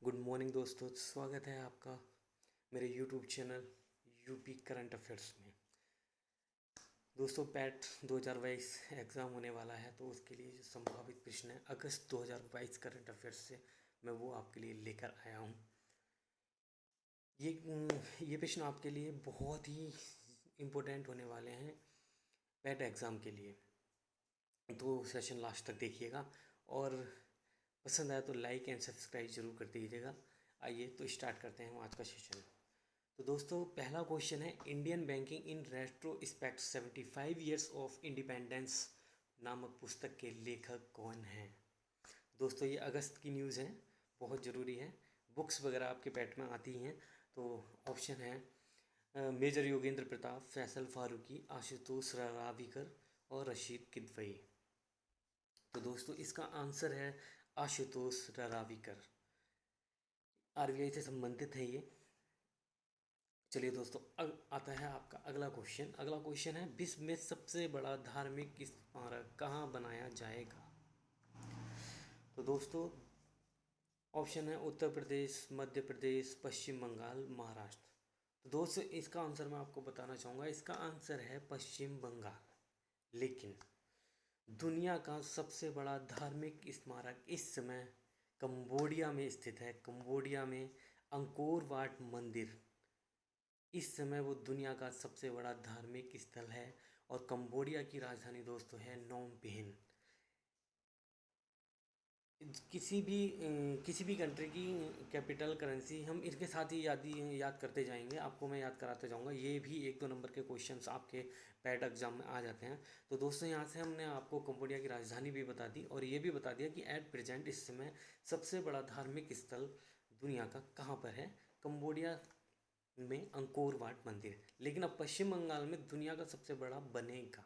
Good morning दोस्तों, स्वागत है आपका मेरे YouTube channel UP current affairs में। दोस्तों, पैट 2022 एग्ज़ाम होने वाला है, तो उसके लिए जो संभावित प्रश्न है अगस्त 2022 करंट अफेयर्स से मैं वो आपके लिए लेकर आया हूँ। ये प्रश्न आपके लिए बहुत ही इम्पोर्टेंट होने वाले हैं पैट एग्ज़ाम के लिए, तो सेशन लास्ट तक देखिएगा और पसंद आया तो लाइक एंड सब्सक्राइब जरूर कर दीजिएगा। आइए तो स्टार्ट करते हैं हम आज का सेशन। तो दोस्तों, पहला क्वेश्चन है, Indian banking in retrospect 75 years of independence नामक पुस्तक के लेखक कौन हैं? दोस्तों, ये अगस्त की न्यूज़ है, बहुत ज़रूरी है। बुक्स वगैरह आपके पैट में आती हैं। तो ऑप्शन है मेजर योगेंद्र प्रताप, फैसल फारूकी, आशुतोष रारावीकर और रशीद किदवई। तो दोस्तों, इसका आंसर है आशुतोष रारावीकर। आरबीआई से संबंधित है ये। चलिए दोस्तों, आता है आपका अगला क्वेश्चन। अगला क्वेश्चन है, विश्व में सबसे बड़ा धार्मिक स्मारक कहाँ बनाया जाएगा? तो दोस्तों, ऑप्शन है उत्तर प्रदेश, मध्य प्रदेश, पश्चिम बंगाल, महाराष्ट्र। तो दोस्तों, इसका आंसर मैं आपको बताना चाहूँगा, इसका आंसर है पश्चिम बंगाल। लेकिन दुनिया का सबसे बड़ा धार्मिक स्मारक इस समय कंबोडिया में स्थित है। कंबोडिया में अंकोर वाट मंदिर इस समय वो दुनिया का सबसे बड़ा धार्मिक स्थल है। और कंबोडिया की राजधानी दोस्तों है नोम पेन। किसी भी कंट्री की कैपिटल करेंसी हम इसके साथ ही याद करते जाएंगे। आपको मैं याद कराते जाऊंगा, ये भी 1-2 नंबर के क्वेश्चंस आपके पैट एग्जाम में आ जाते हैं। तो दोस्तों, यहाँ से हमने आपको कंबोडिया की राजधानी भी बता दी और ये भी बता दिया कि एट प्रेजेंट इस समय सबसे बड़ा धार्मिक स्थल दुनिया का कहाँ पर है, कंबोडिया में अंकोर वाट मंदिर। लेकिन अब पश्चिम बंगाल में दुनिया का सबसे बड़ा बनेगा।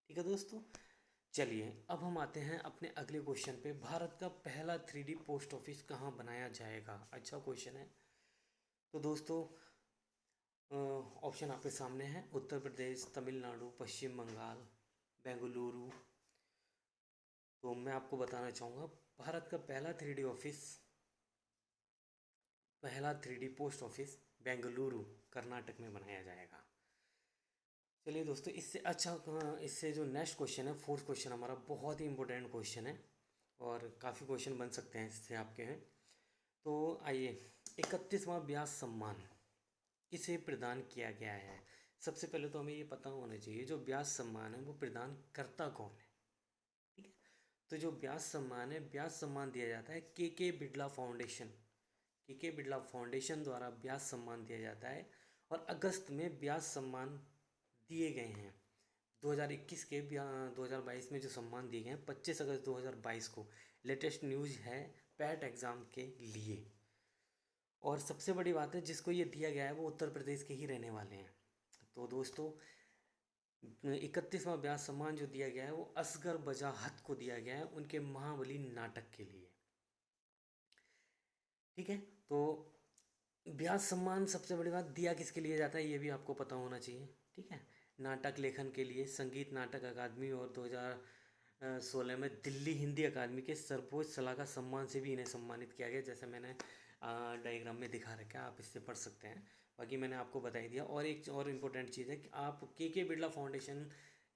ठीक है दोस्तों, चलिए अब हम आते हैं अपने अगले क्वेश्चन पे। भारत का पहला 3D पोस्ट ऑफिस कहाँ बनाया जाएगा? अच्छा क्वेश्चन है। तो दोस्तों, ऑप्शन आपके सामने है, उत्तर प्रदेश, तमिलनाडु, पश्चिम बंगाल, बेंगलुरु। तो मैं आपको बताना चाहूँगा, भारत का पहला 3D post office Bengaluru Karnataka में बनाया जाएगा। चलिए दोस्तों, इससे जो नेक्स्ट क्वेश्चन है, फोर्थ क्वेश्चन हमारा बहुत ही इंपॉर्टेंट क्वेश्चन है और काफ़ी क्वेश्चन बन सकते हैं इससे आपके हैं। तो आइए, 31वां व्यास सम्मान किसे प्रदान किया गया है? सबसे पहले तो हमें ये पता होना चाहिए, जो व्यास सम्मान है वो प्रदान करता कौन है। ठीक है, तो जो व्यास सम्मान है, व्यास सम्मान दिया जाता है के बिड़ला फाउंडेशन। के बिड़ला फाउंडेशन द्वारा व्यास सम्मान दिया जाता है और अगस्त में व्यास सम्मान दिए गए हैं। 2021 के 2022 में जो सम्मान दिए गए हैं 25 अगस्त 2022 को। लेटेस्ट न्यूज़ है पैट एग्ज़ाम के लिए। और सबसे बड़ी बात है, जिसको ये दिया गया है वो उत्तर प्रदेश के ही रहने वाले हैं। तो दोस्तों, 31वां व्यास सम्मान जो दिया गया है वो असगर बजाहत को दिया गया है, उनके महाबली नाटक के लिए। ठीक है, तो व्यास सम्मान सबसे बड़ी बात, दिया किसके लिए जाता है ये भी आपको पता होना चाहिए। ठीक है, नाटक लेखन के लिए संगीत नाटक अकादमी और 2016 में दिल्ली हिंदी अकादमी के सर्वोच्च सलाहकार सम्मान से भी इन्हें सम्मानित किया गया, जैसे मैंने डायग्राम में दिखा रखा है, आप इससे पढ़ सकते हैं। बाकी मैंने आपको बता ही दिया। और एक और इम्पोर्टेंट चीज़ है कि आप के बिड़ला फाउंडेशन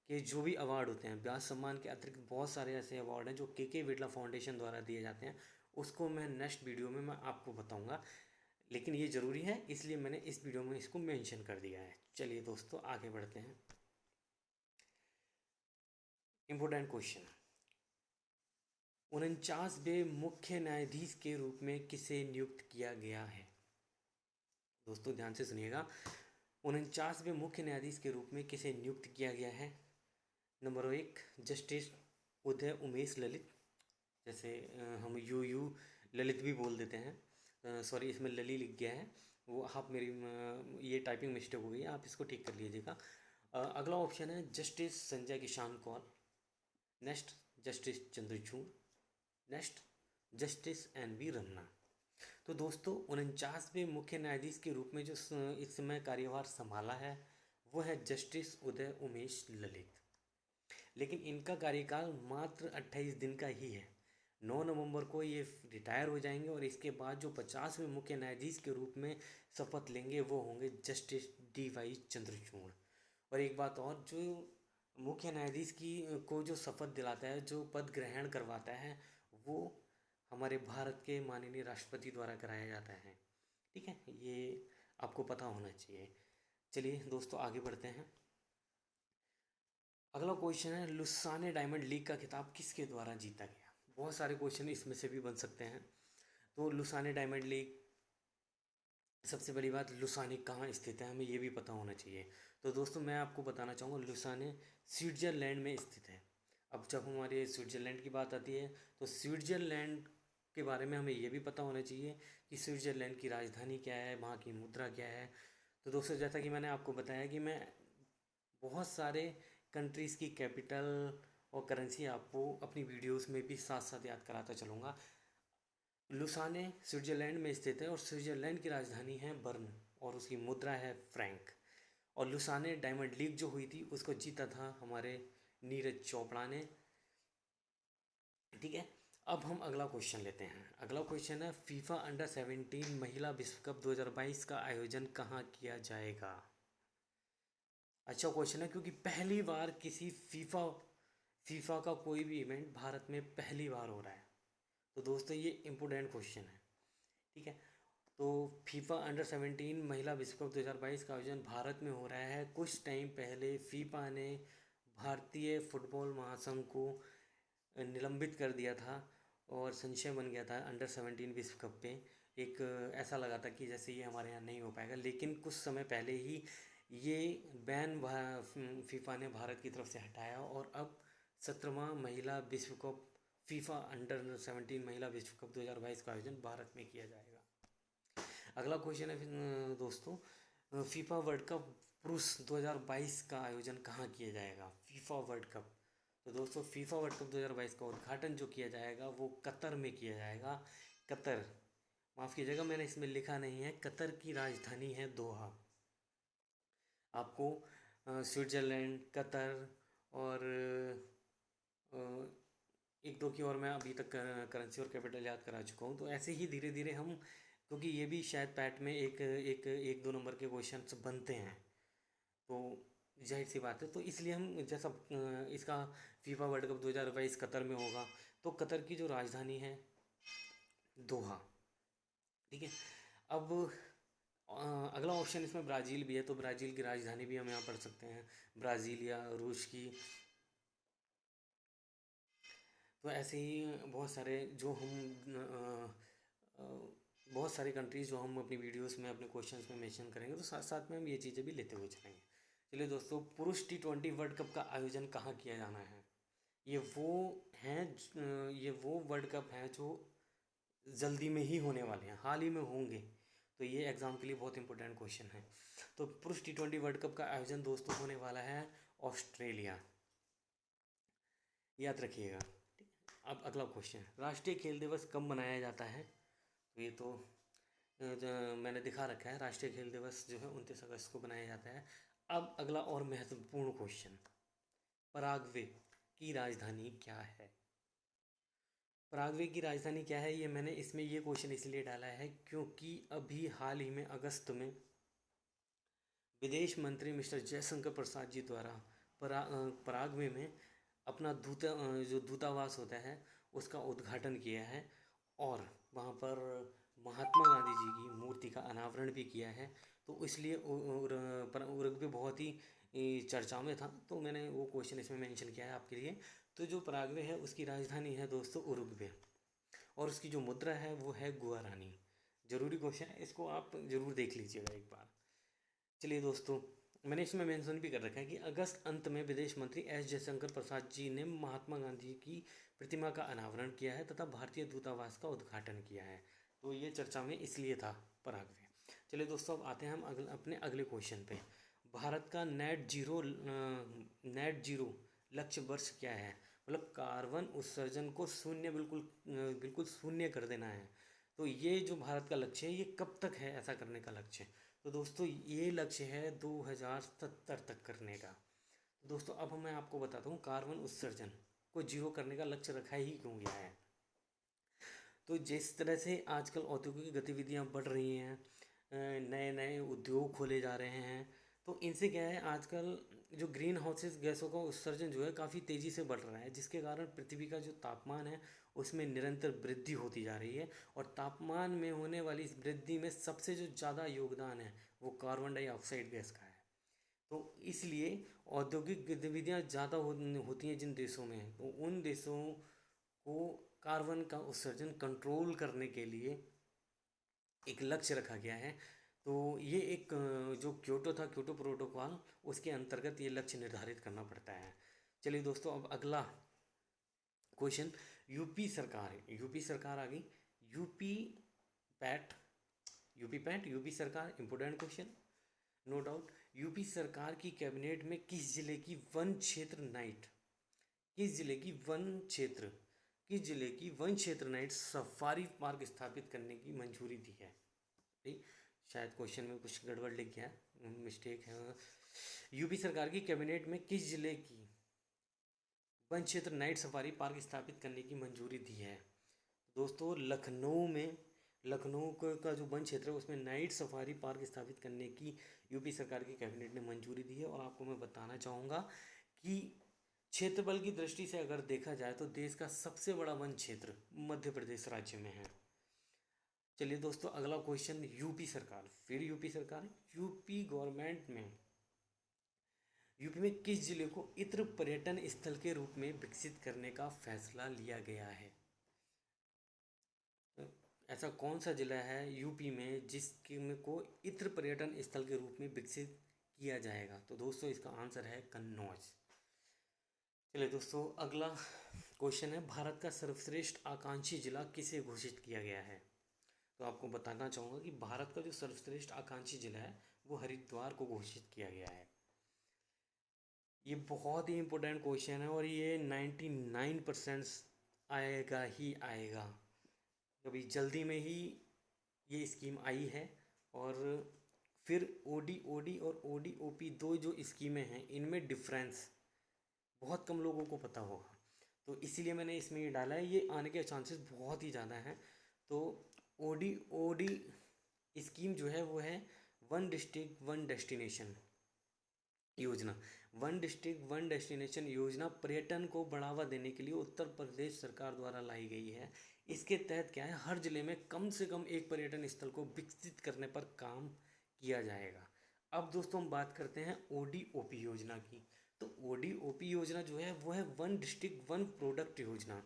के जो भी अवार्ड होते हैं, व्यास सम्मान के अतिरिक्त बहुत सारे ऐसे अवार्ड हैं जो के बिड़ला फाउंडेशन द्वारा दिए जाते हैं, उसको मैं नेक्स्ट वीडियो में मैं आपको बताऊँगा। लेकिन ये ज़रूरी है, इसलिए मैंने इस वीडियो में इसको मेंशन कर दिया है। चलिए दोस्तों, आगे बढ़ते हैं। इम्पोर्टेंट क्वेश्चन, 49वें मुख्य न्यायाधीश के रूप में किसे नियुक्त किया गया है? दोस्तों ध्यान से सुनिएगा, 49वें मुख्य न्यायाधीश के रूप में किसे नियुक्त किया गया है? नंबर 1 जस्टिस उदय उमेश ललित, जैसे हम यू ललित भी बोल देते हैं, सॉरी इसमें लली लिख गया है, वो आप मेरी ये टाइपिंग मिस्टेक हो गई है, आप इसको ठीक कर लीजिएगा। अगला ऑप्शन है justice Sanjay Kishan Kaul, next justice Chandrachud, next justice NV Ramana. तो दोस्तों, 49वें मुख्य न्यायाधीश के रूप में जो इस समय कार्यभार संभाला है वो है जस्टिस उदय उमेश ललित। लेकिन इनका कार्यकाल मात्र 28 दिन का ही है। 9 नवंबर को ये रिटायर हो जाएंगे और इसके बाद जो 50वें मुख्य न्यायाधीश के रूप में शपथ लेंगे वो होंगे जस्टिस डी वाई चंद्रचूड़। और एक बात और, जो मुख्य न्यायाधीश की को जो शपथ दिलाता है, जो पद ग्रहण करवाता है, वो हमारे भारत के माननीय राष्ट्रपति द्वारा कराया जाता है। ठीक है, ये आपको पता होना चाहिए। चलिए दोस्तों आगे बढ़ते हैं। अगला क्वेश्चन है, लुसाने डायमंड लीग का खिताब किसके द्वारा जीता गया? बहुत सारे क्वेश्चन इसमें से भी बन सकते हैं। तो लुसाने डायमंड लीग, सबसे बड़ी बात, लुसाने कहाँ स्थित है, हमें ये भी पता होना चाहिए। तो दोस्तों मैं आपको बताना चाहूँगा, लुसाने स्विट्ज़रलैंड में स्थित है। अब जब हमारे स्विट्ज़रलैंड की बात आती है तो स्विट्ज़रलैंड के बारे में हमें ये भी पता होना चाहिए कि स्विट्ज़रलैंड की राजधानी क्या है, वहाँ की मुद्रा क्या है। तो दोस्तों जैसा कि मैंने आपको बताया कि मैं बहुत सारे कंट्रीज़ की कैपिटल और करेंसी आपको अपनी वीडियोस में भी साथ साथ याद कराता चलूँगा। लुसाने स्विट्ज़रलैंड में स्थित है और स्विट्ज़रलैंड की राजधानी है बर्न और उसकी मुद्रा है फ्रैंक। और लुसाने डायमंड लीग जो हुई थी उसको जीता था हमारे नीरज चोपड़ा ने। ठीक है, अब हम अगला क्वेश्चन लेते हैं। अगला क्वेश्चन है, फीफा अंडर 17 महिला विश्व कप 2022 का आयोजन कहाँ किया जाएगा? अच्छा क्वेश्चन है, क्योंकि पहली बार किसी फीफा फीफा का कोई भी इवेंट भारत में पहली बार हो रहा है। तो दोस्तों ये इम्पोर्टेंट क्वेश्चन है। ठीक है, तो फीफा अंडर 17 महिला विश्व कप 2022 का आयोजन भारत में हो रहा है। कुछ टाइम पहले फीफा ने भारतीय फुटबॉल महासंघ को निलंबित कर दिया था और संशय बन गया था अंडर 17 विश्व कप पे। एक ऐसा लगा था कि जैसे ये हमारे यहाँ नहीं हो पाएगा, लेकिन कुछ समय पहले ही ये बैन फीफा ने भारत की तरफ से हटाया और अब 17वां महिला विश्व कप, फीफा अंडर 17 महिला विश्व कप 2022 का आयोजन भारत में किया जाएगा। अगला क्वेश्चन है दोस्तों, फीफा वर्ल्ड कप पुरुष 2022 का आयोजन कहाँ किया जाएगा? फीफा वर्ल्ड कप, तो दोस्तों फीफा वर्ल्ड कप 2022 का उद्घाटन जो किया जाएगा वो कतर में किया जाएगा। कतर, माफ़ कीजिएगा मैंने इसमें लिखा नहीं है, कतर की राजधानी है दोहा। आपको स्विट्ज़रलैंड, कतर और एक दो की और मैं अभी तक करेंसी और कैपिटल याद करा चुका हूँ। तो ऐसे ही धीरे धीरे हम, क्योंकि ये भी शायद पैट में एक एक एक दो नंबर के क्वेश्चन बनते हैं, तो जाहिर सी बात है, तो इसलिए हम जैसा इसका फीफा वर्ल्ड कप 2022 कतर में होगा, तो कतर की जो राजधानी है दोहा। ठीक है, अब अगला ऑप्शन इसमें ब्राज़ील भी है, तो ब्राज़ील की राजधानी भी हम यहाँ पढ़ सकते हैं, ब्राज़ील या रूस की। तो ऐसे ही बहुत सारे जो हम बहुत सारी कंट्रीज़ जो हम अपनी वीडियोस में अपने क्वेश्चंस में मेंशन करेंगे, तो साथ साथ में हम ये चीज़ें भी लेते हुए चलेंगे। चलिए दोस्तों, पुरुष T20 वर्ल्ड कप का आयोजन कहाँ किया जाना है? ये वो ये वो वर्ल्ड कप हैं जो जल्दी में ही होने वाले हैं, हाल ही में होंगे। तो ये एग्ज़ाम के लिए बहुत इंपॉर्टेंट क्वेश्चन है। तो पुरुष T20 वर्ल्ड कप का आयोजन दोस्तों होने वाला है ऑस्ट्रेलिया, याद रखिएगा। अब अगला क्वेश्चन, राष्ट्रीय खेल दिवस कब मनाया जाता है? तो ये तो मैंने दिखा रखा है, राष्ट्रीय खेल दिवस जो है 29 अगस्त को मनाया जाता है। अब अगला और महत्वपूर्ण क्वेश्चन, पराग्वे की राजधानी क्या है? पराग्वे की राजधानी क्या है, ये मैंने इसमें ये क्वेश्चन इसलिए डाला है क्योंकि अभी हाल ही में अगस्त में विदेश मंत्री मिस्टर जयशंकर प्रसाद जी द्वारा पराग्वे में अपना जो दूतावास होता है उसका उद्घाटन किया है और वहाँ पर महात्मा गांधी जी की मूर्ति का अनावरण भी किया है। तो इसलिए उरुग्वे बहुत ही चर्चा में था, तो मैंने वो क्वेश्चन इसमें मेंशन किया है आपके लिए। तो जो पराग्वे है उसकी राजधानी है दोस्तों उरुग्वे और उसकी जो मुद्रा है वो है गुआरानी। ज़रूरी क्वेश्चन है, इसको आप ज़रूर देख लीजिएगा एक बार। चलिए दोस्तों, मैंने इसमें मेंशन भी कर रखा है कि अगस्त अंत में विदेश मंत्री एस जयशंकर प्रसाद जी ने महात्मा गांधी की प्रतिमा का अनावरण किया है तथा भारतीय दूतावास का उद्घाटन किया है। तो ये चर्चा में इसलिए था पराग्वे। चलिए दोस्तों, अब आते हैं हम अपने अगले क्वेश्चन पे। भारत का नेट जीरो लक्ष्य वर्ष क्या है? मतलब कार्बन उत्सर्जन को शून्य, बिल्कुल शून्य कर देना है। तो ये जो भारत का लक्ष्य है, ये कब तक है ऐसा करने का लक्ष्य? तो दोस्तों ये लक्ष्य है 2070 तक करने का। तो दोस्तों अब मैं आपको बताता हूँ कार्बन उत्सर्जन को जीरो करने का लक्ष्य रखा ही क्यों गया है। तो जिस तरह से आजकल औद्योगिक गतिविधियां बढ़ रही हैं, नए नए उद्योग खोले जा रहे हैं, तो इनसे क्या है, आजकल जो ग्रीन हाउसेस गैसों का उत्सर्जन जो है काफ़ी तेज़ी से बढ़ रहा है, जिसके कारण पृथ्वी का जो तापमान है उसमें निरंतर वृद्धि होती जा रही है। और तापमान में होने वाली इस वृद्धि में सबसे जो ज़्यादा योगदान है वो कार्बन डाइऑक्साइड गैस का है। तो इसलिए औद्योगिक गतिविधियाँ ज़्यादा होती हैं जिन देशों में, तो उन देशों को कार्बन का उत्सर्जन कंट्रोल करने के लिए एक लक्ष्य रखा गया है। तो ये एक जो क्योटो था, क्योटो प्रोटोकॉल, उसके अंतर्गत ये लक्ष्य निर्धारित करना पड़ता है। चलिए दोस्तों, अब अगला क्वेश्चन, यूपी सरकार आ गई। यूपी पैट यूपी सरकार, important question, no doubt. UP सरकार की कैबिनेट में किस जिले की वन क्षेत्र नाइट किस जिले की वन क्षेत्र नाइट सफारी पार्क स्थापित करने की मंजूरी दी है? ठीक, शायद क्वेश्चन में कुछ गड़बड़ लिख गया है, मिस्टेक है। यूपी सरकार की कैबिनेट में किस जिले की वन क्षेत्र नाइट सफारी पार्क स्थापित करने की मंजूरी दी है? दोस्तों, लखनऊ का जो वन क्षेत्र है उसमें नाइट सफारी पार्क स्थापित करने की यूपी सरकार की कैबिनेट ने मंजूरी दी है। और आपको मैं बताना चाहूँगा कि क्षेत्रफल की दृष्टि से अगर देखा जाए तो देश का सबसे बड़ा वन क्षेत्र मध्य प्रदेश राज्य में है। चलिए दोस्तों, अगला क्वेश्चन, यूपी सरकार, यूपी में किस जिले को इत्र पर्यटन स्थल के रूप में विकसित करने का फैसला लिया गया है? ऐसा कौन सा जिला है यूपी में जिसके को इत्र पर्यटन स्थल के रूप में विकसित किया जाएगा? तो दोस्तों, इसका आंसर है कन्नौज। चलिए दोस्तों, अगला क्वेश्चन है, भारत का सर्वश्रेष्ठ आकांक्षी जिला किसे घोषित किया गया है? तो आपको बताना चाहूँगा कि भारत का जो सर्वश्रेष्ठ आकांक्षी जिला है वो हरिद्वार को घोषित किया गया है। ये बहुत ही इम्पोर्टेंट क्वेश्चन है और ये 99% आएगा ही आएगा। अभी जल्दी में ही ये स्कीम आई है। और फिर ओडी और ओडी दो जो स्कीमें हैं इनमें डिफरेंस बहुत कम लोगों को पता होगा, तो इसीलिए मैंने इसमें ये डाला है। ये आने के चांसेस बहुत ही ज़्यादा हैं। तो ओडी स्कीम जो है वो है वन डिस्ट्रिक्ट वन डेस्टिनेशन योजना। वन डिस्ट्रिक्ट वन डेस्टिनेशन योजना पर्यटन को बढ़ावा देने के लिए उत्तर प्रदेश सरकार द्वारा लाई गई है। इसके तहत क्या है, हर जिले में कम से कम एक पर्यटन स्थल को विकसित करने पर काम किया जाएगा। अब दोस्तों, हम बात करते हैं ओडी योजना की। तो ओडी योजना जो है वो है वन डिस्ट्रिक्ट वन प्रोडक्ट योजना।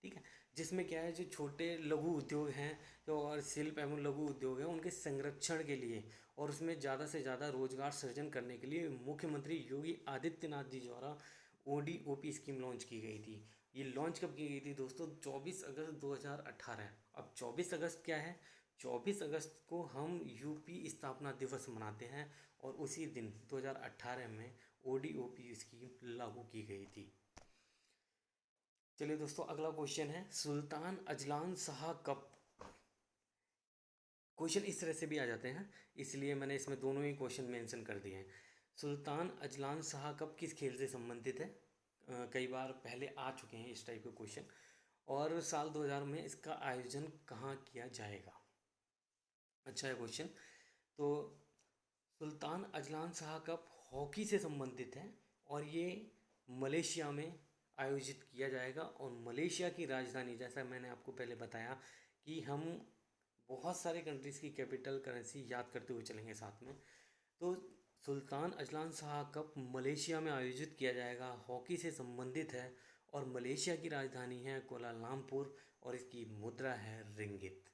ठीक है, जिसमें क्या है, जो छोटे लघु उद्योग हैं जो और शिल्प एवं लघु उद्योग हैं उनके संरक्षण के लिए और उसमें ज़्यादा से ज़्यादा रोजगार सृजन करने के लिए मुख्यमंत्री योगी आदित्यनाथ जी द्वारा ओडी स्कीम लॉन्च की गई थी। ये लॉन्च कब की गई थी दोस्तों? 24 अगस्त 2018। अब 24 अगस्त क्या है, 24 अगस्त को हम यूपी स्थापना दिवस मनाते हैं और उसी दिन 2018 में ओडी स्कीम लागू की गई थी। चलिए दोस्तों, अगला क्वेश्चन है, Sultan Azlan Shah cup. Question इस तरह से भी आ जाते हैं, इसलिए मैंने इसमें दोनों ही क्वेश्चन मेंशन कर दिए हैं। सुल्तान अजलान शाह कप किस खेल से संबंधित है? कई बार पहले आ चुके हैं इस टाइप के क्वेश्चन। और साल 2000 में इसका आयोजन कहाँ किया जाएगा? अच्छा है क्वेश्चन। तो Sultan Azlan Shah cup hockey से संबंधित है और ये मलेशिया में आयोजित किया जाएगा। और मलेशिया की राजधानी, जैसा मैंने आपको पहले बताया कि हम बहुत सारे कंट्रीज़ की कैपिटल करेंसी याद करते हुए चलेंगे साथ में। तो Sultan Azlan Shah cup Malaysia में आयोजित किया जाएगा, हॉकी से संबंधित है और मलेशिया की राजधानी है कोलालमपुर और इसकी मुद्रा है रिंगित।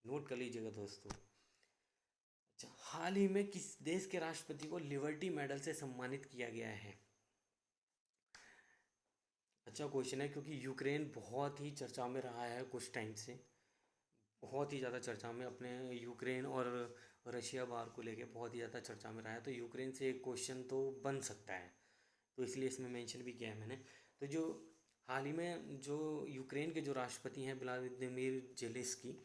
नोट कर लीजिएगा दोस्तों। अच्छा, हाल ही में किस देश के राष्ट्रपति को लिबर्टी मेडल से सम्मानित किया गया है? अच्छा क्वेश्चन है, क्योंकि यूक्रेन बहुत ही चर्चा में रहा है कुछ टाइम से, बहुत ही ज़्यादा चर्चा में, अपने यूक्रेन और रशिया वार को लेके बहुत ही ज़्यादा चर्चा में रहा है। तो यूक्रेन से एक क्वेश्चन तो बन सकता है, तो इसलिए इसमें मेंशन भी किया है मैंने। तो जो हाल ही में जो यूक्रेन के जो राष्ट्रपति हैं व्लादिमीर जेलेंस्की,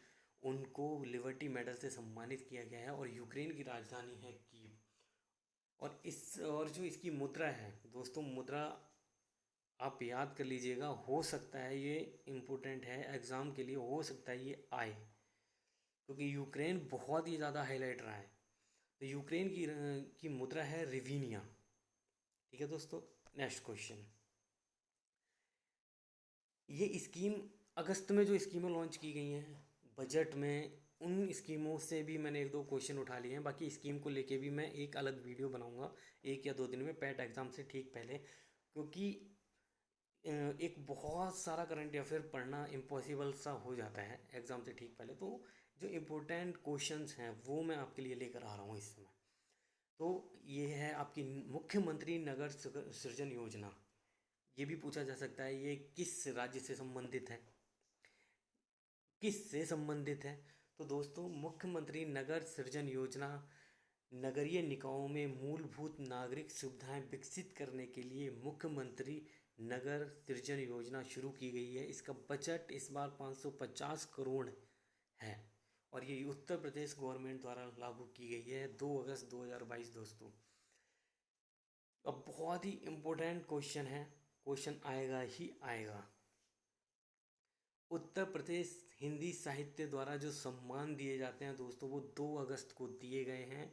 उनको लिबर्टी मेडल से सम्मानित किया गया है और यूक्रेन की राजधानी है कीव। और जो इसकी मुद्रा है दोस्तों, मुद्रा आप याद कर लीजिएगा, हो सकता है ये इम्पोर्टेंट है एग्ज़ाम के लिए, हो सकता है ये आए, क्योंकि यूक्रेन बहुत ही ज़्यादा हाईलाइट रहा है। तो यूक्रेन की मुद्रा है रिवीनिया। ठीक है दोस्तों, नेक्स्ट क्वेश्चन। ये स्कीम अगस्त में जो स्कीमें लॉन्च की गई हैं बजट में, उन स्कीमों से भी मैंने एक दो क्वेश्चन उठा लिए हैं। बाकी स्कीम को लेके भी मैं एक अलग वीडियो बनाऊंगा 1 या 2 दिन में, पैट एग्ज़ाम से ठीक पहले, क्योंकि एक बहुत सारा करंट अफेयर पढ़ना इम्पॉसिबल सा हो जाता है एग्ज़ाम से ठीक पहले। तो जो इम्पोर्टेंट क्वेश्चंस हैं वो मैं आपके लिए लेकर आ रहा हूँ इस समय। तो ये है आपकी मुख्यमंत्री नगर सृजन योजना। ये भी पूछा जा सकता है ये किस राज्य से संबंधित है, किस से संबंधित है। तो दोस्तों, मुख्यमंत्री नगर सृजन योजना नगरीय निकायों में मूलभूत नागरिक सुविधाएं विकसित करने के लिए मुख्यमंत्री नगर सृजन योजना शुरू की गई है। इसका बजट इस बार 550 करोड़ है और ये उत्तर प्रदेश गवर्नमेंट द्वारा लागू की गई है 2 अगस्त 2022 दोस्तों। अब बहुत ही इम्पोर्टेंट क्वेश्चन है, क्वेश्चन आएगा ही आएगा। उत्तर प्रदेश हिंदी साहित्य द्वारा जो सम्मान दिए जाते हैं दोस्तों, वो 2 अगस्त को दिए गए हैं।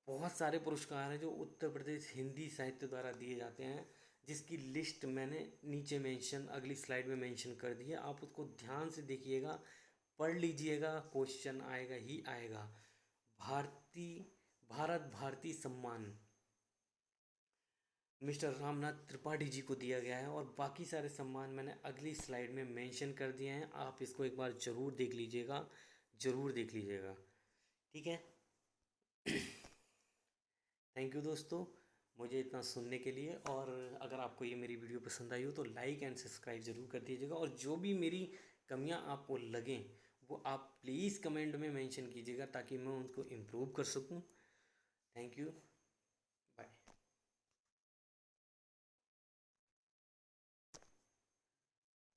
बहुत सारे पुरस्कार हैं जो उत्तर प्रदेश हिंदी साहित्य द्वारा दिए जाते हैं, जिसकी लिस्ट मैंने नीचे मेंशन अगली स्लाइड में मेंशन कर दी है। आप उसको ध्यान से देखिएगा, पढ़ लीजिएगा, क्वेश्चन आएगा ही आएगा। भारत भारती सम्मान मिस्टर रामनाथ त्रिपाठी जी को दिया गया है और बाकी सारे सम्मान मैंने अगली स्लाइड में मेंशन कर दिए हैं। आप इसको एक बार ज़रूर देख लीजिएगा, ज़रूर देख लीजिएगा। ठीक है, थैंक यू दोस्तों मुझे इतना सुनने के लिए। और अगर आपको ये मेरी वीडियो पसंद आई हो तो लाइक एंड सब्सक्राइब ज़रूर कर दीजिएगा, और जो भी मेरी कमियां आपको लगें वो आप प्लीज़ कमेंट में मेंशन कीजिएगा ताकि मैं उनको इम्प्रूव कर सकूं। Thank you.